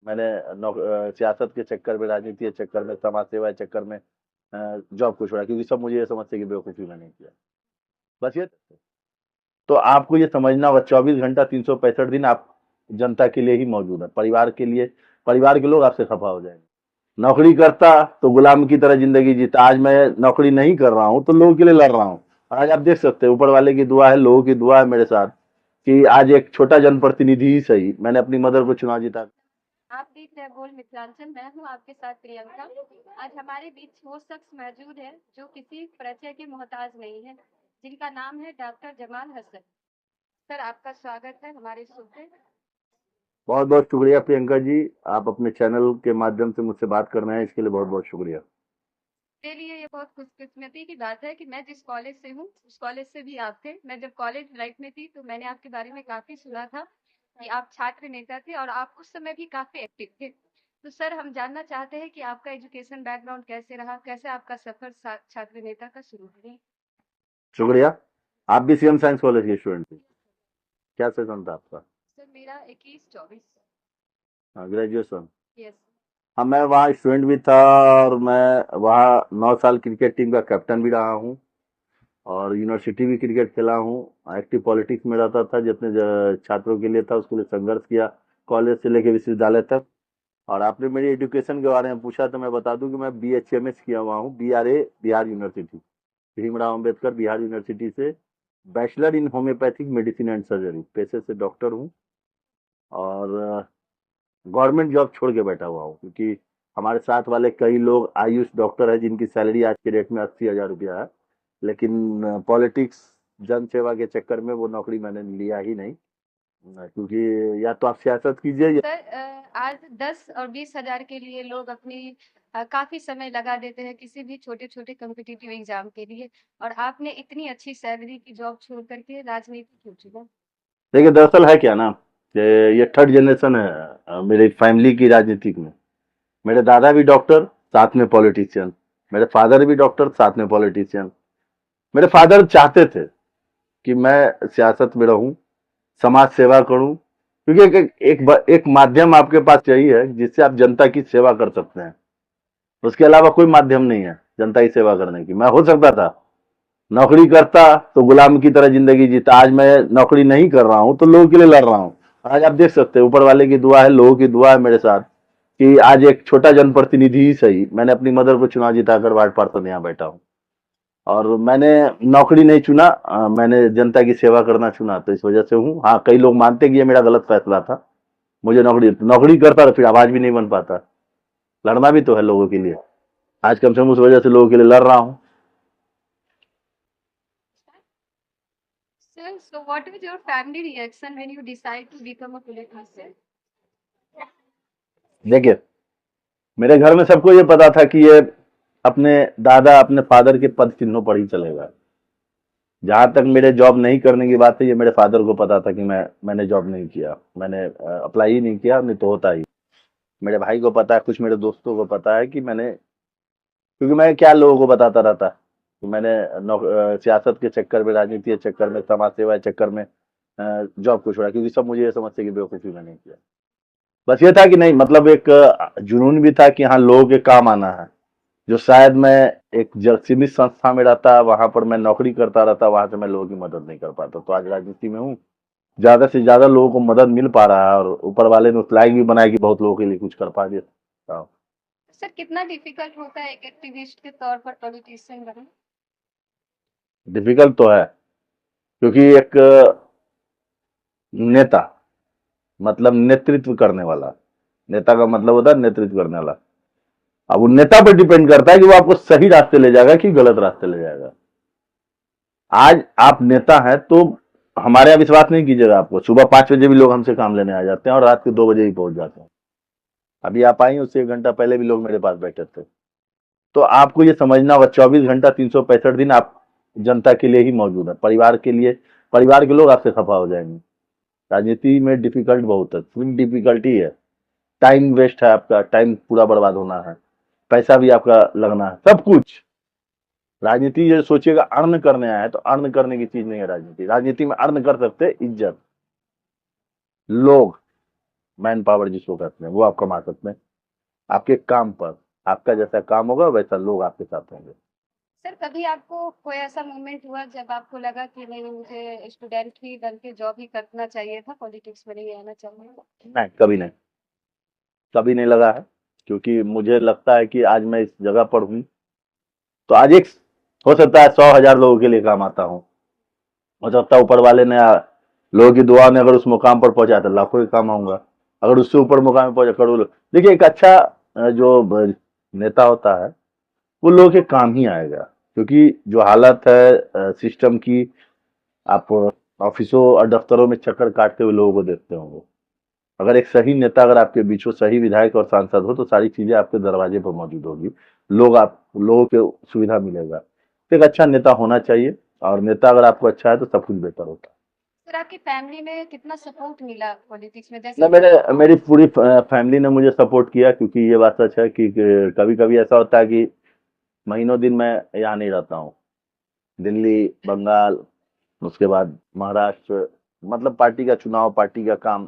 मैंने सियासत के चक्कर में, राजनीति के चक्कर में, समाज सेवा के चक्कर में जॉब को छोड़ा, क्योंकि सब मुझे ये समझते कि बेवकूफ़ी मैंने किया। बस ये तो आपको ये समझना होगा, 24 घंटा 365 दिन आप जनता के लिए ही मौजूद है, परिवार के लिए। परिवार के लोग आपसे खफा हो जाएंगे। नौकरी करता तो गुलाम की तरह जिंदगी जीता। आज मैं नौकरी नहीं कर रहा हूँ तो लोगों के लिए लड़ रहा हूँ। आज आप देख सकते हैं, ऊपर वाले की दुआ है, लोगों की दुआ है मेरे साथ, कि आज एक छोटा जनप्रतिनिधि ही सही, मैंने अपनी मदर को चुनाव जीता। आप देख रहे हैं बोल मिथिलांचल। मैं हूँ आपके साथ प्रियंका। आज हमारे बीच वो शख्स मौजूद है जो किसी परिचय के मोहताज नहीं है, जिनका नाम है डॉक्टर जमाल हसन। सर, आपका स्वागत है हमारे शो पे। बहुत बहुत शुक्रिया प्रियंका जी, आप अपने चैनल के माध्यम से मुझसे बात कर रहे हैं, इसके लिए बहुत बहुत शुक्रिया। मेरे लिए ये बहुत खुशकिस्मती की बात है कि मैं जिस कॉलेज से हूँ उस कॉलेज से भी आप थे। मैं जब कॉलेज लाइफ में थी तो मैंने आपके बारे में काफी सुना था कि आप छात्र नेता थे और आप उस समय भी काफी एक्टिव थे। तो सर, हम जानना चाहते हैं कि आपका एजुकेशन बैकग्राउंड कैसे रहा, कैसे आपका सफर छात्र नेता का शुरू हुआ। शुक्रिया। आप भी सीएम साइंस कॉलेज के स्टूडेंट थे? क्या सेशन था आपका? सर, मेरा 21-24। हाँ, ग्रेजुएशन। यस। हाँ, मैं वहाँ स्टूडेंट भी था, और मैं वहाँ 9 साल क्रिकेट टीम का कैप्टन भी रहा हूँ, और यूनिवर्सिटी भी क्रिकेट खेला हूँ। एक्टिव पॉलिटिक्स में रहता था, जितने छात्रों के लिए था उसके लिए संघर्ष किया, कॉलेज से लेकर विश्वविद्यालय तक। और आपने मेरी एजुकेशन के बारे में पूछा तो मैं बता दूं कि मैं BHMS किया हुआ हूँ, BRA, Bihar university, Bhimrao Ambedkar Bihar university से। Bachelor in homeopathic medicine and surgery, पेशे से डॉक्टर हूँ। और गवर्नमेंट जॉब छोड़ के बैठा हुआ हूँ, क्योंकि हमारे साथ वाले कई लोग आयुष डॉक्टर है, जिनकी सैलरी आज के डेट में 80,000 रुपया है। लेकिन पॉलिटिक्स, जन सेवा के चक्कर में वो नौकरी मैंने लिया ही नहीं। क्योंकि या तो आप सियासत कीजिए या सर, आज 10 और 20 हजार के लिए लोग अपनी काफी समय लगा देते हैं किसी भी छोटे छोटे कॉम्पिटिटिव एग्जाम के लिए, और आपने इतनी अच्छी सैलरी की जॉब छोड़ करके राजनीति क्यों चुना? देखिए, दरअसल है क्या ना, कि ये थर्ड जनरेशन है मेरी फैमिली की राजनीतिक में। मेरे दादा भी डॉक्टर, साथ में पॉलिटिशियन। मेरे फादर भी डॉक्टर, साथ में पॉलिटिशियन। मेरे फादर चाहते थे कि मैं सियासत में रहूं, समाज सेवा करूं, क्योंकि एक माध्यम आपके पास चाहिए जिससे आप जनता की सेवा कर सकते हैं। उसके अलावा कोई माध्यम नहीं है जनता की सेवा करने की। मैं हो सकता था नौकरी करता तो गुलाम की तरह जिंदगी जीता। आज मैं नौकरी नहीं कर रहा हूं तो लोगों के लिए लड़ रहा हूं। आज आप देख सकते हैं, ऊपर वाले की दुआ है, लोगों की दुआ है मेरे साथ, कि आज एक छोटा जनप्रतिनिधि ही सही, मैंने अपनी मदर को चुनाव जिताकर वार्ड पार्षद यहाँ बैठा हूँ। और मैंने नौकरी नहीं चुना, मैंने जनता की सेवा करना चुना, तो इस वजह से हूँ। हाँ, कई लोग मानते हैं कि ये मेरा गलत फैसला था, मुझे नौकरी नौकरी करता तो फिर आवाज भी नहीं बन पाता। लड़ना भी तो है लोगों के लिए। आज कम से कम उस वजह से लोगों के लिए लड़ रहा हूँ। Sir, so what was your family reaction when you decide to become a politician? देखिए, मेरे घर में सबको ये पता था कि ये अपने दादा, अपने फादर के पद चिन्हों पर ही चलेगा। जहां तक मेरे जॉब नहीं करने की बात है, ये मेरे फादर को पता था कि मैंने जॉब नहीं किया, मैंने अप्लाई ही नहीं किया, नहीं तो होता ही। मेरे भाई को पता है, कुछ मेरे दोस्तों को पता है कि मैंने, क्योंकि मैं क्या लोगों को बताता रहता कि मैंने सियासत के चक्कर में, राजनीति के चक्कर में, समाज सेवा के चक्कर में जॉब को छोड़ा, क्योंकि सब मुझे ये समझते कि बेवकूफ़ी मैंने किया। बस ये था कि नहीं, मतलब एक जुनून भी था कि हाँ, लोगों के काम आना है। जो शायद मैं एक सीमित संस्था में रहता, वहां पर मैं नौकरी करता रहता, वहां से मैं लोगों की मदद नहीं कर पाता। तो आज राजनीति में हूँ, ज्यादा से ज्यादा लोगों को मदद मिल पा रहा है, और ऊपर वाले ने उस लायक भी बनाया कि बहुत लोगों के लिए कुछ कर पा दिया। सर, कितना डिफिकल्ट होता है एक एक्टिविस्ट के तौर पर पॉलिटिशियन बनना? डिफिकल्ट तो है, क्योंकि एक नेता मतलब नेतृत्व करने वाला। नेता का मतलब होता है नेतृत्व करने वाला। अब वो नेता पर डिपेंड करता है कि वो आपको सही रास्ते ले जाएगा कि गलत रास्ते ले जाएगा। आज आप नेता हैं तो हमारे यहाँ विश्वास नहीं कीजिएगा, आपको सुबह 5 बजे भी लोग हमसे काम लेने आ जाते हैं और रात के 2 बजे ही पहुंच जाते हैं। अभी आप आई, उससे 1 घंटा पहले भी लोग मेरे पास बैठे थे। तो आपको ये समझना होगा, 24 घंटा 365 दिन आप जनता के लिए ही मौजूद है, परिवार के लिए। परिवार के लोग आपसे खफा हो जाएंगे। राजनीति में डिफिकल्ट बहुत है, फुल डिफिकल्टी है। टाइम वेस्ट है, आपका टाइम पूरा बर्बाद होना है, पैसा भी आपका लगना है, सब कुछ। राजनीति ये सोचिएगा अर्न करने आया है, तो अर्न करने की चीज नहीं है राजनीति। राजनीति में अर्न कर सकते हैं इज्जत, लोग, मैन पावर जिसको कहते हैं, वो आप कमा सकते हैं आपके काम पर। आपका जैसा काम होगा वैसा लोग आपके साथ होंगे। सर कभी आपको कोई ऐसा मोमेंट हुआ जब आपको लगा कि नहीं, मुझे स्टूडेंट ही बन के जॉब ही करना चाहिए था, पॉलिटिक्स में नहीं आना चाहिए था? नहीं, कभी नहीं, कभी नहीं लगा है। क्योंकि मुझे लगता है कि आज मैं इस जगह पर हूँ तो आज एक, हो सकता है 100,000 लोगों के लिए काम आता हूँ। हो सकता है ऊपर वाले ने लोगों की दुआ ने अगर उस मुकाम पर पहुंचा तो लाखों के काम आऊंगा। अगर उससे ऊपर मुकाम पर पहुंचा करोड़ों। देखिए, एक अच्छा नेता होता है वो लोगों के काम ही आएगा। क्योंकि जो हालत है सिस्टम की, आप ऑफिसों और दफ्तरों में चक्कर काटते हुए लोगों को देखते होंगे। अगर एक सही नेता अगर आपके बीच हो, सही विधायक और सांसद हो, तो सारी चीजें आपके दरवाजे पर मौजूद होगी। लोगों को सुविधा मिलेगा। तो एक अच्छा नेता होना चाहिए, और नेता अगर आपको अच्छा है तो सब कुछ बेहतर होता है। सर आपकी फैमिली में कितना सपोर्ट मिला पॉलिटिक्स में, जैसे ना, मेरी पूरी फैमिली ने मुझे सपोर्ट किया। क्योंकि ये बात सच है कि कभी कभी ऐसा होता है कि महीनों दिन मैं यहाँ नहीं रहता हूँ। दिल्ली, बंगाल, उसके बाद महाराष्ट्र, मतलब पार्टी का चुनाव, पार्टी का काम।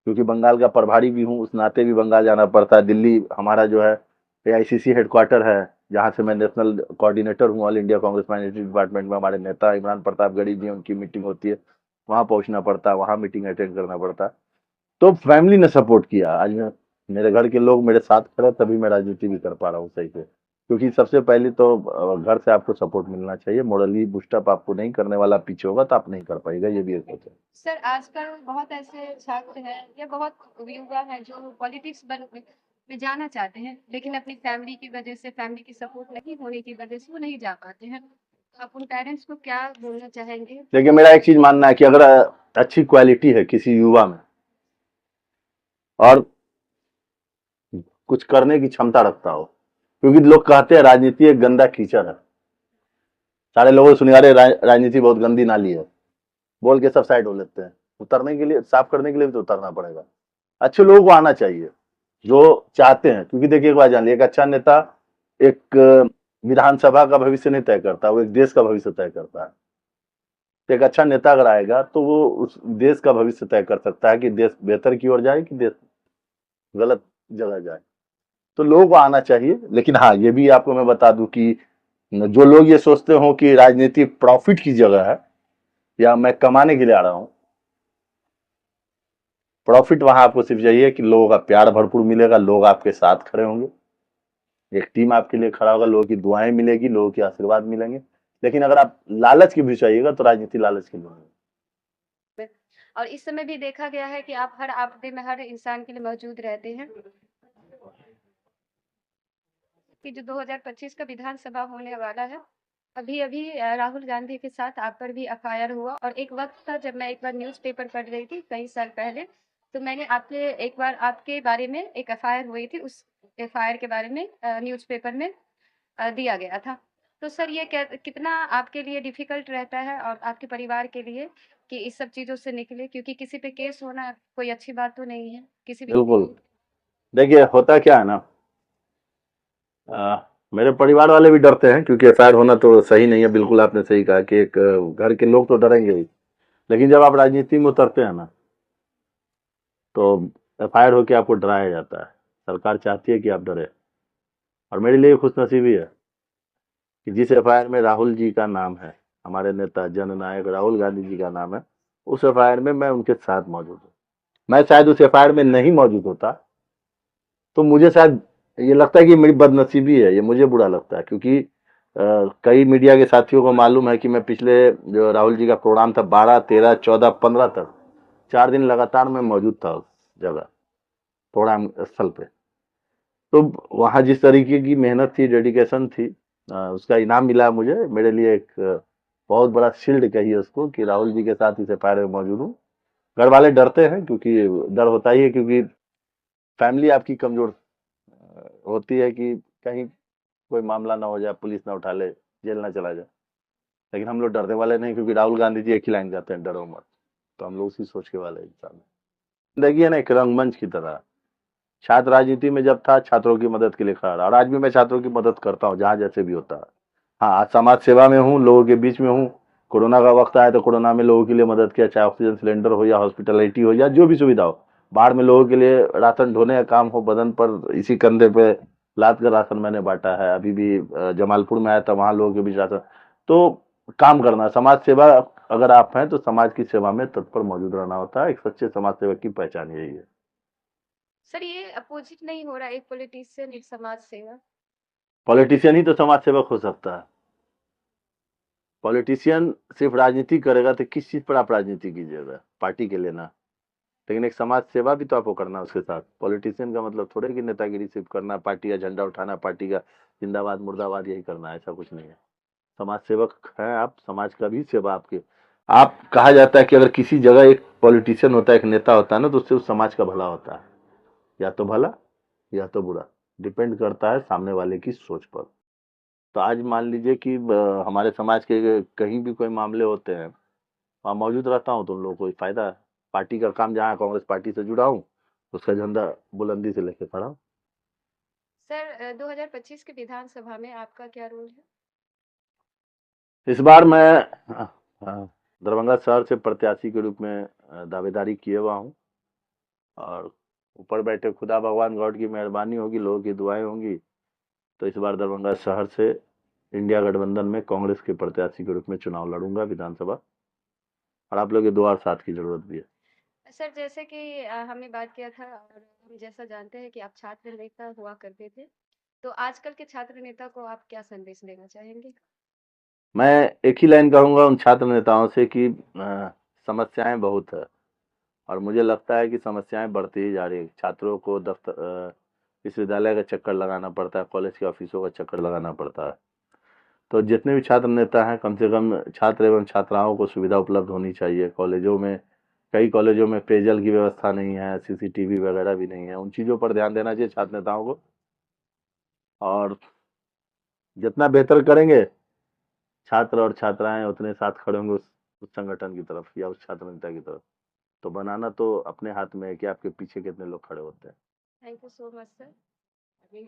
क्योंकि बंगाल का प्रभारी भी हूँ, उस नाते भी बंगाल जाना पड़ता है। दिल्ली हमारा जो है एआईसीसी हेडक्वार्टर है, जहाँ से मैं नेशनल कोऑर्डिनेटर हूँ। All India Congress minority department में हमारे नेता इमरान प्रताप गढ़ी जी, उनकी मीटिंग होती है, वहाँ पहुँचना पड़ता है, वहाँ मीटिंग अटेंड करना पड़ता है। तो फैमिली ने सपोर्ट किया। आज मेरे घर के लोग मेरे साथ खड़े, तभी मैं राजनीति भी कर पा रहा हूँ सही से। क्योंकि सबसे पहले तो घर से आपको सपोर्ट मिलना चाहिए। मोरली बूस्टअप आपको नहीं करने वाला पीछे होगा तो आप नहीं कर पाएगा, ये भी एक सोच है। सर आजकल बहुत ऐसे छात्र हैं या बहुत युवा हैं जो पॉलिटिक्स में जाना चाहते हैं, लेकिन अपनी फैमिली की वजह से, फैमिली की सपोर्ट नहीं होने की वजह से वो नहीं जा पाते हैं। तो आप उन पेरेंट्स को क्या बोलना चाहेंगे? देखिए, मेरा एक चीज मानना है कि अगर अच्छी क्वालिटी है किसी युवा में, और कुछ करने की क्षमता रखता हो। क्योंकि लोग कहते हैं राजनीति एक गंदा कीचड़ है। सारे लोगों को सुनिए, अरे राजनीति बहुत गंदी नाली है, बोल के सब साइड हो लेते हैं। उतरने के लिए, साफ करने के लिए भी तो उतरना पड़ेगा। अच्छे लोगों को आना चाहिए जो चाहते हैं। क्योंकि देखिए, एक बात जान लीजिए, एक अच्छा नेता एक विधानसभा का भविष्य नहीं तय करता, वो एक देश का भविष्य तय करता है। तो एक अच्छा नेता अगर आएगा तो वो उस देश का भविष्य तय कर सकता है कि देश बेहतर की ओर जाए कि देश गलत जगह जाए। तो लोगों को आना चाहिए। लेकिन हाँ, ये भी आपको मैं बता दूं कि जो लोग ये सोचते हो कि राजनीति प्रॉफिट की जगह है या मैं कमाने के लिए आ रहा हूँ, प्रॉफिट वहां आपको सिर्फ चाहिए कि लोगों का प्यार भरपूर मिलेगा, लोग आपके साथ खड़े होंगे, एक टीम आपके लिए खड़ा होगा, लोगों की दुआएं मिलेगी, लोगों के आशीर्वाद मिलेंगे। लेकिन अगर आप लालच के पीछे आइएगा तो राजनीति लालच के लिए नहीं है। और इस समय भी देखा गया है कि आप हर आपदे में हर इंसान के लिए मौजूद रहते हैं। कि जो 2025 का विधानसभा होने वाला है, अभी अभी राहुल गांधी के साथ आप पर भी एफआईआर हुआ। और एक वक्त था जब मैं एक बार न्यूज़पेपर पढ़ रही थी कई साल पहले, तो मैंने आपके एक बार आपके बारे में एक एफआईआर हुई थी, उस एफआईआर के बारे में न्यूज़पेपर में दिया गया था। तो सर ये कितना आपके लिए डिफिकल्ट रहता है और आपके परिवार के लिए कि इस सब चीज़ों से निकले, क्योंकि किसी पे केस होना कोई अच्छी बात तो नहीं है किसी भी। बिल्कुल। देखिए, होता क्या है ना, मेरे परिवार वाले भी डरते हैं। क्योंकि एफआईआर होना तो सही नहीं है। बिल्कुल आपने सही कहा कि एक घर के लोग तो डरेंगे ही। लेकिन जब आप राजनीति में उतरते हैं ना, तो एफआईआर होके आपको डराया जाता है। सरकार चाहती है कि आप डरे। और मेरे लिए खुशनसीबी है कि जिस एफआईआर में राहुल जी का नाम है, हमारे नेता जननायक राहुल गांधी जी का नाम है, उस एफआईआर में मैं उनके साथ मौजूद हूँ। मैं शायद उस एफआईआर में नहीं मौजूद होता तो मुझे शायद ये लगता है कि मेरी बदनसीबी है, ये मुझे बुरा लगता है। क्योंकि कई मीडिया के साथियों को मालूम है कि मैं पिछले जो राहुल जी का प्रोग्राम था 12, 13, 14, 15 तक 4 दिन लगातार मैं मौजूद था उस जगह, प्रोग्राम स्थल पे। तो वहाँ जिस तरीके की मेहनत थी, डेडिकेशन थी, उसका इनाम मिला मुझे। मेरे लिए एक बहुत बड़ा शील्ड कहिए उसको कि राहुल जी के साथ इस एफआईआर में मौजूद हूँ। घर वाले डरते हैं, क्योंकि डर होता ही है। क्योंकि फैमिली आपकी कमजोर होती है कि कहीं कोई मामला ना हो जाए, पुलिस ना उठा ले, जेल ना चला जाए। लेकिन हम लोग डरने वाले नहीं, क्योंकि राहुल गांधी जी एक ही लाइन कहते हैं, डरो मत। तो हम लोग उसी सोच के वाले इंसान हैं। देखिए ना, एक रंगमंच की तरह छात्र राजनीति में जब था, छात्रों की मदद के लिए खड़ा रहा, और आज भी मैं छात्रों की मदद करता हूँ जहाँ जैसे भी होता है। हाँ, आज समाज सेवा में हूँ, लोगों के बीच में हूँ। कोरोना का वक्त आया तो कोरोना में लोगों के लिए मदद किया, चाहे ऑक्सीजन सिलेंडर हो या हॉस्पिटलिटी हो या जो भी सुविधा हो, बाढ़ में लोगों के लिए राशन ढोने का काम हो, बदन पर इसी कंधे पे लाद कर राशन मैंने बांटा है। अभी भी जमालपुर में आया था, वहां लोगों के बीच राशन। तो काम करना, समाज सेवा अगर आप हैं तो समाज की सेवा में तत्पर मौजूद रहना होता है। एक सच्चे समाज सेवक की पहचान यही है। सर ये अपोजिट नहीं हो रहा, एक पॉलिटिशियन एक समाज सेवा? पॉलिटिशियन ही तो समाज सेवक हो सकता है। पॉलिटिशियन सिर्फ राजनीति करेगा तो किस चीज पर आप राजनीति कीजिएगा? पार्टी के लिए ना। लेकिन एक समाज सेवा भी तो आपको करना है उसके साथ। पॉलिटिशियन का मतलब थोड़े कि नेतागिरी सिर्फ करना, पार्टी का झंडा उठाना, पार्टी का जिंदाबाद मुर्दाबाद यही करना है, ऐसा कुछ नहीं है। समाज सेवक हैं आप, समाज का भी सेवा आपके। आप कहा जाता है कि अगर किसी जगह एक पॉलिटिशियन होता है, एक नेता होता है ना, तो उससे उस समाज का भला होता है, या तो भला या तो बुरा। डिपेंड करता है सामने वाले की सोच पर। तो आज मान लीजिए कि हमारे समाज के कहीं भी कोई मामले होते हैं, वहाँ मौजूद रहता हूँ तो उन लोगों को फायदा है। पार्टी का काम, जहाँ कांग्रेस पार्टी से जुड़ा हूँ, उसका झंडा बुलंदी से लेके खड़ा हूँ। सर 2025 के विधानसभा में आपका क्या रोल है? इस बार मैं दरभंगा शहर से प्रत्याशी के रूप में दावेदारी किए हुआ हूँ। और ऊपर बैठे खुदा भगवान गॉड की मेहरबानी होगी, लोगों की दुआएं होंगी, तो इस बार दरभंगा शहर से इंडिया गठबंधन में कांग्रेस के प्रत्याशी के रूप में चुनाव लड़ूंगा विधानसभा। और आप लोग के दुआ और साथ की जरूरत भी है। सर जैसे कि हमने बात किया था और हम जैसा जानते हैं कि आप छात्र नेता हुआ करते थे, तो आजकल के छात्र नेता को आप क्या संदेश देना चाहेंगे? मैं एक ही लाइन कहूंगा उन छात्र नेताओं से कि समस्याएं बहुत है, और मुझे लगता है कि समस्याएं बढ़ती ही जा रही है। छात्रों को दफ्तर विश्वविद्यालय का चक्कर लगाना पड़ता है, कॉलेज के ऑफिसों का चक्कर लगाना पड़ता है। तो जितने भी छात्र नेता हैं, कम से कम छात्र एवं छात्राओं को सुविधा उपलब्ध होनी चाहिए। कॉलेजों में, कई कॉलेजों में पेयजल की व्यवस्था नहीं है, सीसीटीवी वगैरह भी नहीं है। उन चीज़ों पर ध्यान देना चाहिए छात्र नेताओं को। और जितना बेहतर करेंगे छात्र और छात्राएं, उतने साथ खड़े होंगे उस संगठन की तरफ या उस छात्र नेता की तरफ। तो बनाना तो अपने हाथ में है कि आपके पीछे कितने लोग खड़े होते हैं। Thank you so much sir.